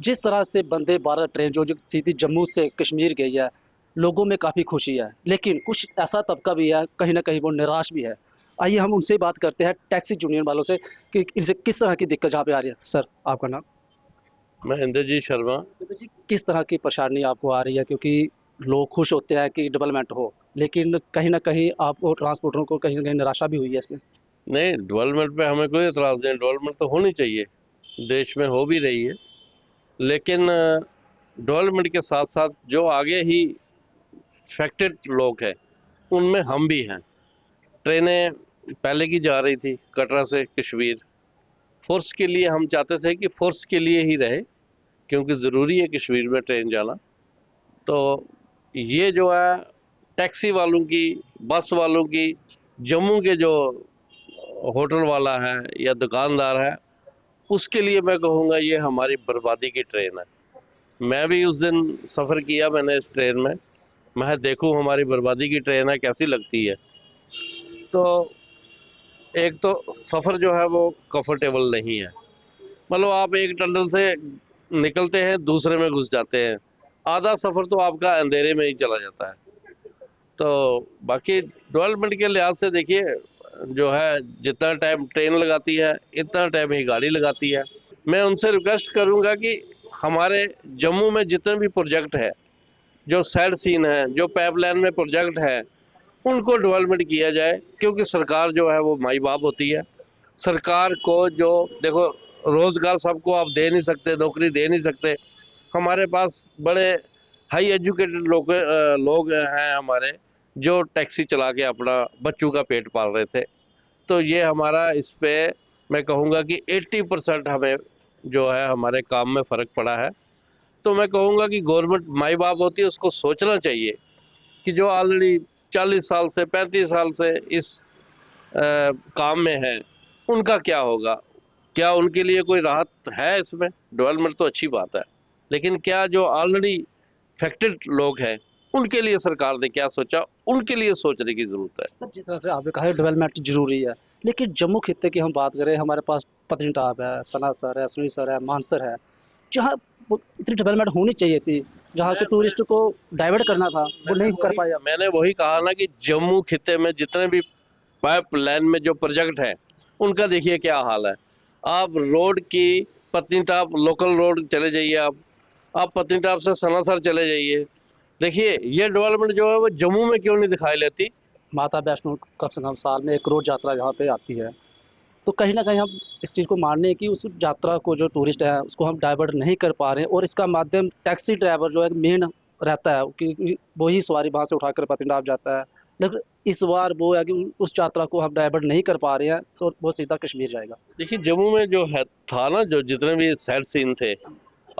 जिस तरह से वंदे भारत ट्रेन जो सीधी जम्मू से कश्मीर गई है, लोगों में काफ़ी खुशी है। लेकिन कुछ ऐसा तबका भी है, कहीं न कहीं वो निराश भी है। आइए हम उनसे बात करते हैं टैक्सी यूनियन वालों से कि इनसे किस तरह की दिक्कत जहाँ पे आ रही है। सर, आपका नाम? मैं इंद्रजीत शर्मा। तो जी, किस तरह की परेशानी आपको आ रही है? क्योंकि लोग खुश होते हैं कि डेवलपमेंट हो, लेकिन कहीं न कहीं आपको ट्रांसपोर्टरों को कहीं न कहीं निराशा भी हुई है इसमें। नहीं, डेवलपमेंट पे हमें कोई एतराज़ नहीं, डेवलपमेंट तो होनी चाहिए, देश में हो भी रही है। लेकिन डेवलपमेंट के साथ साथ जो आगे ही अफेक्टेड लोग हैं, उनमें हम भी हैं। ट्रेनें पहले की जा रही थी कटरा से कश्मीर, फोर्स के लिए हम चाहते थे कि फोर्स के लिए ही रहे, क्योंकि ज़रूरी है कश्मीर में ट्रेन जाना। तो ये जो है टैक्सी वालों की, बस वालों की, जम्मू के जो होटल वाला है या दुकानदार है, उसके लिए मैं कहूँगा ये हमारी बर्बादी की ट्रेन है। मैं भी उस दिन सफ़र किया मैंने इस ट्रेन में, मैं देखूँ हमारी बर्बादी की ट्रेन है कैसी लगती है। तो एक तो सफ़र जो है वो कंफर्टेबल नहीं है, मतलब आप एक टनल से निकलते हैं दूसरे में घुस जाते हैं, आधा सफ़र तो आपका अंधेरे में ही चला जाता है। तो बाकी डेवलपमेंट के लिहाज से देखिए, जो है जितना टाइम ट्रेन लगाती है इतना टाइम ही गाड़ी लगाती है। मैं उनसे रिक्वेस्ट करूंगा कि हमारे जम्मू में जितने भी प्रोजेक्ट है, जो साइड सीन है, जो पाइपलाइन में प्रोजेक्ट है, उनको डेवलपमेंट किया जाए, क्योंकि सरकार जो है वो माई बाप होती है। सरकार को जो देखो, रोजगार सबको आप दे नहीं सकते, नौकरी दे नहीं सकते। हमारे पास बड़े हाई एजुकेटेड लोग हैं हमारे, जो टैक्सी चला के अपना बच्चों का पेट पाल रहे थे। तो ये हमारा इस पे मैं कहूँगा कि 80% हमें जो है हमारे काम में फ़र्क पड़ा है। तो मैं कहूँगा कि गवर्नमेंट माई बाप होती है, उसको सोचना चाहिए कि जो ऑलरेडी 40 साल से 35 साल से इस काम में है, उनका क्या होगा? क्या उनके लिए कोई राहत है इसमें? डेवलपमेंट तो अच्छी बात है, लेकिन क्या जो ऑलरेडी अफेक्टेड लोग हैं, उनके लिए सरकार ने क्या सोचा? उनके लिए सोचने की ज़रूरत है। सर, जिस तरह से आपने कहा है डेवलपमेंट ज़रूरी है, लेकिन जम्मू खित्ते की हम बात करें, हमारे पास पत्नीटॉप है, सनासर है, सरूईसर है, मानसर है, जहाँ वो इतनी डेवलपमेंट होनी चाहिए थी, जहाँ के मैं टूरिस्ट को डाइवर्ट करना था, वो मैंने नहीं कर वही पाया। मैंने वही कहा ना कि जम्मू खित्ते में जितने भी पाइपलाइन में जो प्रोजेक्ट है, उनका देखिए क्या हाल है। आप रोड की पत्नीटॉप लोकल रोड चले जाइए, आप पत्नीटॉप से सनासर चले जाइए, देखिए ये डेवलपमेंट जो है वो जम्मू में क्यों नहीं दिखाई लेती। माता वैष्णो कम से कम साल में 1 करोड़ यात्रा यहाँ पे आती है, तो कहीं न कहीं हम इस चीज़ को मानने हैं कि उस यात्रा को जो टूरिस्ट है, उसको हम डाइवर्ट नहीं कर पा रहे हैं और इसका माध्यम टैक्सी ड्राइवर जो है मेन रहता है, क्योंकि वो ही सवारी वहाँ से उठाकर पत्नीटॉप जाता है। लेकिन इस बार वो है कि उस यात्रा को हम डाइवर्ट नहीं कर पा रहे हैं, तो वो सीधा कश्मीर जाएगा। देखिए जम्मू में जो है था ना, जो जितने भी साइड सीन थे,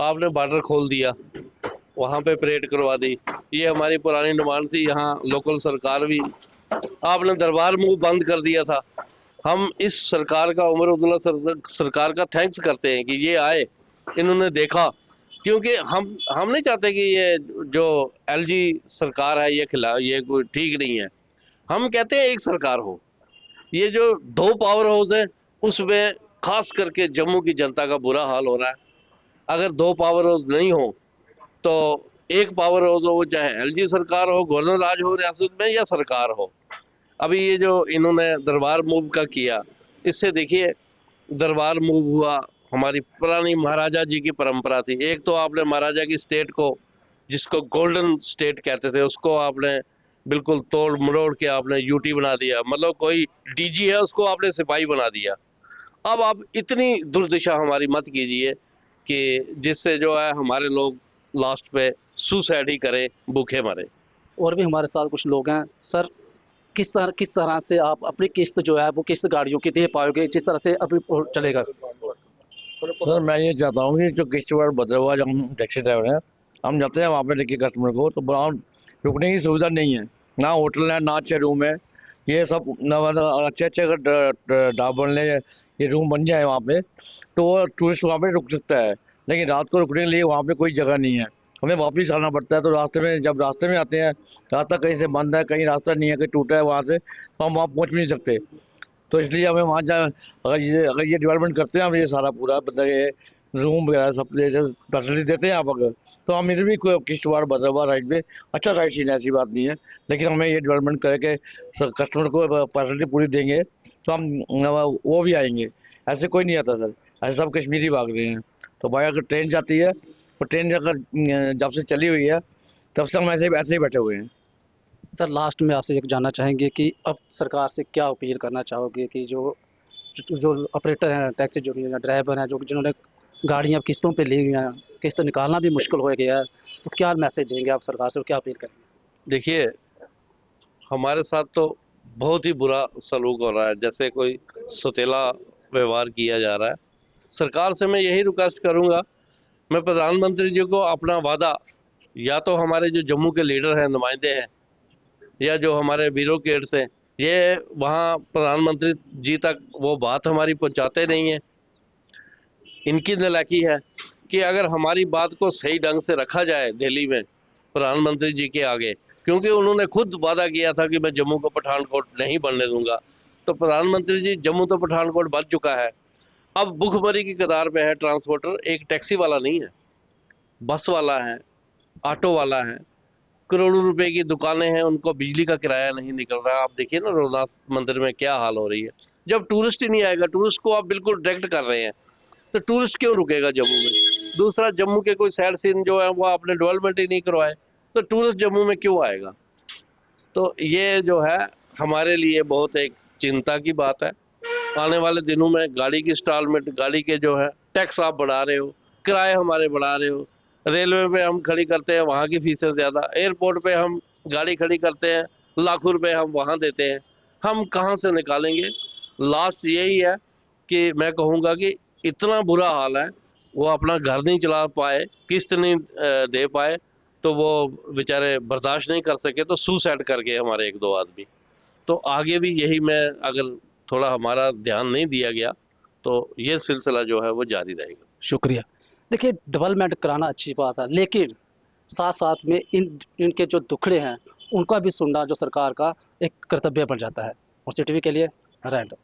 आपने बॉर्डर खोल दिया, वहाँ पे परेड करवा दी। ये हमारी पुरानी डिमांड थी, यहाँ लोकल सरकार भी, आपने दरबार मूव बंद कर दिया था। हम इस सरकार का, उमर अब्दुल्ला सरकार का थैंक्स करते हैं कि ये आए, इन्होंने देखा, क्योंकि हम नहीं चाहते कि ये जो एलजी सरकार है ये कोई ठीक नहीं है। हम कहते हैं एक सरकार हो। ये जो दो पावर हाउस है, उसमें खास करके जम्मू की जनता का बुरा हाल हो रहा है। अगर दो पावर हाउस नहीं हो तो एक पावर हाउस हो, वो चाहे एलजी सरकार हो, गवर्नर राज हो रियासत में, या सरकार हो। अभी ये जो इन्होंने दरबार मूव का किया, इससे देखिए दरबार मूव हुआ, हमारी पुरानी महाराजा जी की परंपरा थी। एक तो आपने महाराजा की स्टेट को, जिसको गोल्डन स्टेट कहते थे, उसको आपने बिल्कुल तोड़ मरोड़ के आपने यूटी बना दिया, मतलब कोई डीजी है उसको आपने सिपाही बना दिया। अब आप इतनी दुर्दशा हमारी मत कीजिए कि जिससे जो है हमारे लोग लास्ट पे सुसाइड ही करें, भूखे मरे। और भी हमारे साथ कुछ लोग हैं। सर, किस तरह से आप अपनी किस्त जो है, वो किस्त गाड़ियों की दे पाओगे, जिस तरह से अभी वो चलेगा? सर मैं ये चाहता हूँ कि जो किस्त वर्ड बदला हुआ, जब हम टैक्सी ड्राइवर हैं, हम जाते हैं वहाँ पे लेके कस्टमर को, तो वहाँ रुकने की सुविधा नहीं है, ना होटल है ना अच्छे रूम है। ये सब न मतलब अच्छे अच्छे अगर ढाबा बनने, ये रूम बन जाए वहाँ पे, तो वो टूरिस्ट वहाँ पे रुक सकता है। लेकिन रात को रुकने के लिए वहाँ पे कोई जगह नहीं है, हमें वापस आना पड़ता है। तो रास्ते में, जब रास्ते में आते हैं, रास्ता कहीं से बंद है, कहीं रास्ता नहीं है, कहीं टूटा है वहाँ से, तो हम वहाँ पहुँच भी नहीं सकते। तो इसलिए हमें वहाँ जा, अगर ये डेवलपमेंट करते हैं हम, ये सारा पूरा मतलब ये रूम वगैरह सब फैसिलिटी देते हैं आप अगर, तो हम इधर भी कोई किश्तवाड़ भद्रवाह साइड पे अच्छा साइड सीन है, ऐसी बात नहीं है। लेकिन हमें ये डेवलपमेंट करके कस्टमर को फैसिलिटी पूरी देंगे तो हम वो भी आएंगे। ऐसे कोई नहीं आता सर, ऐसे सब कश्मीरी भाग रहे हैं। तो भाई अगर ट्रेन जाती है, तो ट्रेन अगर जब से चली हुई है तब से हम ऐसे ही बैठे हुए हैं। सर लास्ट में आपसे एक जानना चाहेंगे कि अब सरकार से क्या अपील करना चाहोगे कि जो जो जो ऑपरेटर हैं, टैक्सी जो भी हैं, ड्राइवर हैं, जो जिन्होंने गाड़ियाँ किस्तों पे ली हुई हैं, किस्त निकालना भी मुश्किल हो गया है, तो क्या मैसेज देंगे आप सरकार से और क्या अपील करेंगे? देखिए, हमारे साथ तो बहुत ही बुरा सलूक हो रहा है, जैसे कोई सौतेला व्यवहार किया जा रहा है। सरकार से मैं यही रिक्वेस्ट करूंगा, मैं प्रधानमंत्री जी को अपना वादा, या तो हमारे जो जम्मू के लीडर हैं, नुमाइंदे हैं, या जो हमारे ब्यूरोक्रेट्स हैं, ये वहाँ प्रधानमंत्री जी तक वो बात हमारी पहुँचाते नहीं हैं। इनकी नालायकी है कि अगर हमारी बात को सही ढंग से रखा जाए दिल्ली में प्रधानमंत्री जी के आगे, क्योंकि उन्होंने खुद वादा किया था कि मैं जम्मू को पठानकोट नहीं बनने दूंगा, तो प्रधानमंत्री जी जम्मू तो पठानकोट बन चुका है। अब भुखमरी की कतार पे है ट्रांसपोर्टर, एक टैक्सी वाला नहीं है, बस वाला है, ऑटो वाला है, करोड़ों रुपए की दुकानें हैं, उनको बिजली का किराया नहीं निकल रहा। आप देखिए ना रघुनाथ मंदिर में क्या हाल हो रही है। जब टूरिस्ट ही नहीं आएगा, टूरिस्ट को आप बिल्कुल डायरेक्ट कर रहे हैं, तो टूरिस्ट क्यों रुकेगा जम्मू में? दूसरा, जम्मू के कोई साइड सीन जो है वो आपने डेवलपमेंट ही नहीं करवाए, तो टूरिस्ट जम्मू में क्यों आएगा? तो ये जो है हमारे लिए बहुत एक चिंता की बात है। आने वाले दिनों में गाड़ी की इंस्टॉलमेंट, गाड़ी के जो है टैक्स आप बढ़ा रहे हो, किराए हमारे बढ़ा रहे हो, रेलवे पे हम खड़ी करते हैं वहाँ की फीसें ज़्यादा, एयरपोर्ट पे हम गाड़ी खड़ी करते हैं लाखों रुपए हम वहाँ देते हैं, हम कहाँ से निकालेंगे? लास्ट यही है कि मैं कहूँगा कि इतना बुरा हाल है, वो अपना घर नहीं चला पाए, किस्त नहीं दे पाए, तो वो बेचारे बर्दाश्त नहीं कर सके तो सुसाइड कर गए हमारे एक दो आदमी। तो आगे भी यही, मैं अगर थोड़ा हमारा ध्यान नहीं दिया गया तो ये सिलसिला जो है वो जारी रहेगा। शुक्रिया। देखिए डेवलपमेंट कराना अच्छी बात है, लेकिन साथ-साथ में इनके जो दुखड़े हैं, उनका भी सुनना जो सरकार का एक कर्तव्य बन जाता है। और सिटी के लिए रैंड